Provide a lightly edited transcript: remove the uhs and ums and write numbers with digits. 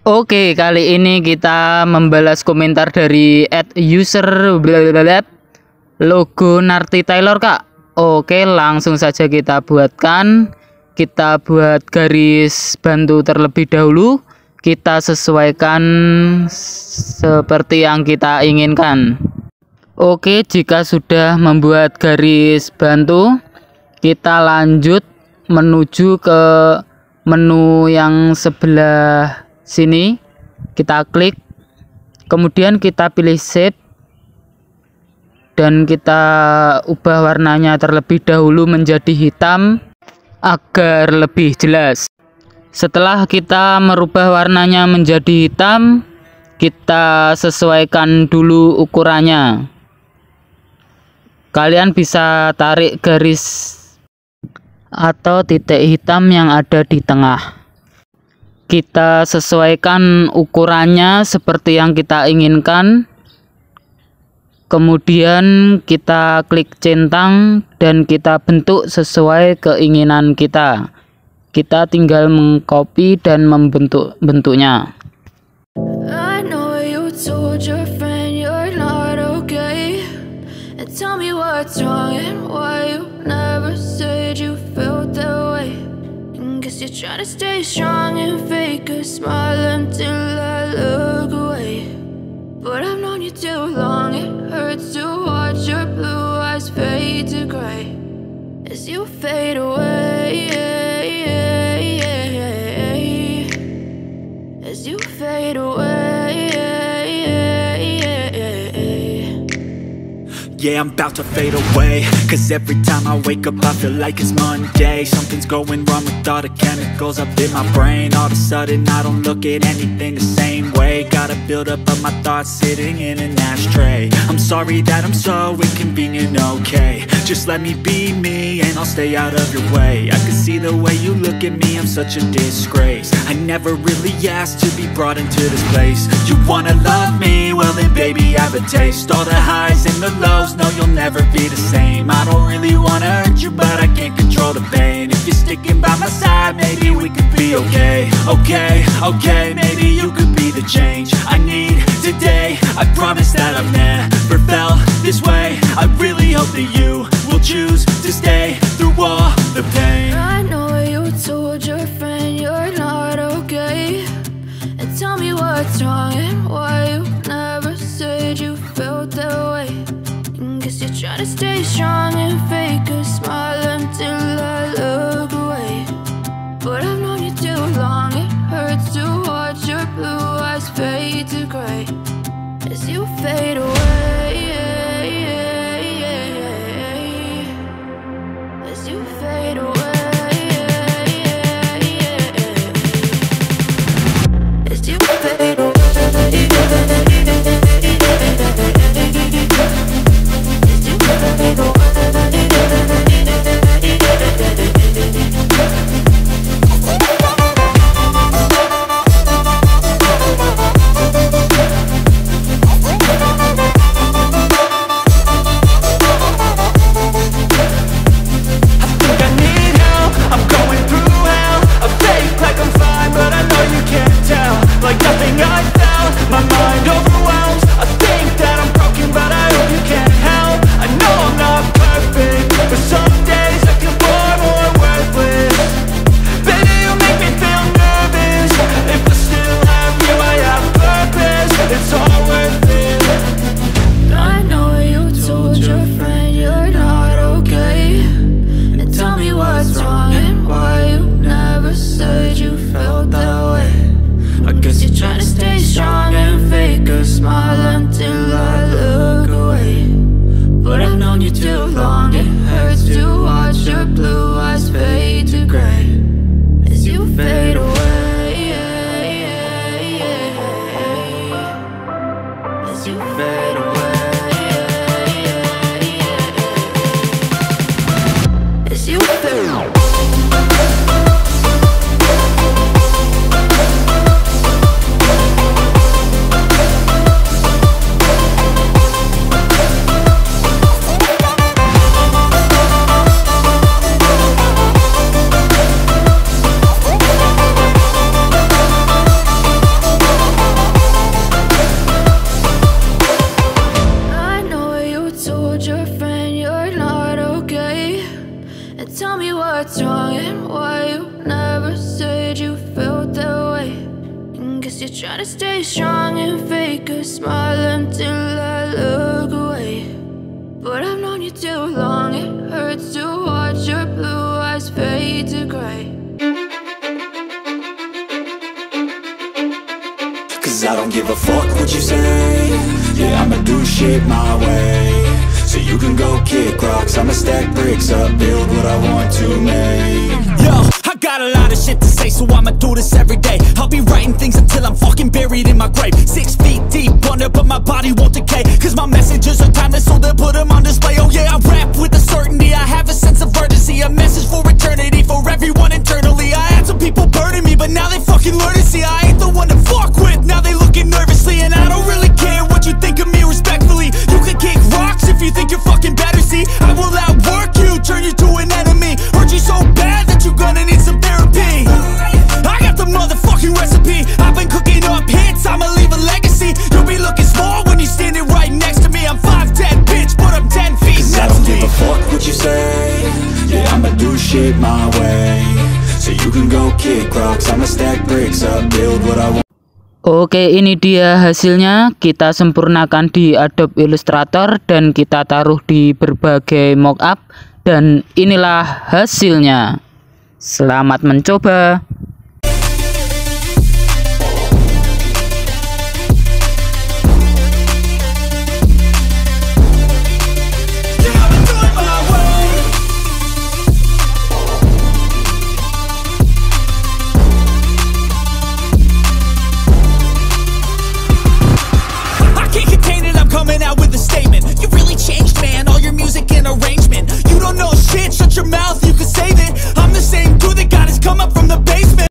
Oke, kali ini kita membalas komentar dari @user blablabla logo Narti Taylor, Kak. Oke, langsung saja kita buatkan. Kita buat garis bantu terlebih dahulu. Kita sesuaikan seperti yang kita inginkan. Oke, jika sudah membuat garis bantu, kita lanjut menuju ke menu yang sebelah sini. Kita klik, kemudian kita pilih shape dan kita ubah warnanya terlebih dahulu menjadi hitam agar lebih jelas. Setelah kita merubah warnanya menjadi hitam, kita sesuaikan dulu ukurannya. Kalian bisa tarik garis atau titik hitam yang ada di tengah. Kita sesuaikan ukurannya seperti yang kita inginkan. Kemudian kita klik centang dan kita bentuk sesuai keinginan kita. Kita tinggal mengcopy dan membentuknya. I know you told your friend you're not okay, and tell me what's wrong and why you never said you felt that way. Guess you're trying to stay strong and fake a smile until I look away. But I've known you too long, it hurts to watch your blue eyes fade to gray as you fade away, as you fade away. Yeah, I'm about to fade away, cause every time I wake up I feel like it's Monday. Something's going wrong with all the chemicals up in my brain. All of a sudden I don't look at anything the same way. Got a build up of my thoughts sitting in an ashtray. I'm sorry that I'm so inconvenient, okay. Just let me be me and I'll stay out of your way. I can see the way you look at me, I'm such a disgrace. I never really asked to be brought into this place. You wanna love me? Well then baby I have a taste. All the highs and the lows, no, you'll never be the same. I don't really wanna hurt you, but I can't control the pain. If you're sticking by my side, maybe we could be okay. Okay, maybe you could be the change I need today. I promise that I've never felt this way. I really hope that you will choose to stay through all the pain. I know you told your friend you're not okay, and tell me what's wrong and why you never said you felt that way. Guess you're trying to stay strong and fake a smile until I look away. But I've known you too long, it hurts to watch your blue eyes fade to gray as you fade away, as you fade away, as you fade away. Trying to stay strong and fake a smile until I look away. But I've known you too long, it hurts to watch your blue eyes fade to gray. Cause I don't give a fuck what you say. Yeah, I'ma do shit my way. So you can go kick rocks, I'ma stack bricks up, build what I want to make. Yo, I got a lot of shit to say, so I'ma do this every day. I'll be writing things until I'm fucking buried in my grave. 6 feet deep under, but my body won't decay. Cause my messages are timeless, so they'll put them on display. Oh yeah, I rap with a certainty, I have a sense of urgency. A message for eternity, for everyone internally. I had some people burning me, but now they fucking learn to see I ain't the one to fuck with, now they looking nervously. And I don't really care what you think of me, respectfully. You can kick rocks if you think you're fucking better, see. I will outwork you, turn you to an enemy. Hurt you so bad that you're gonna need some therapy. I got the motherfucking recipe, I've been cooking up hits, I'ma leave a legacy. You'll be looking small when you're standing right next to me. I'm 5'10", bitch, but I'm 10 feet next to me. Cause I don't give a fuck what you say. Yeah, I'ma do shit my way. So you can go kick rocks, I'ma stack bricks up, build what I want. Oke, ini dia hasilnya. Kita sempurnakan di Adobe Illustrator dan kita taruh di berbagai mockup, dan inilah hasilnya. Selamat mencoba.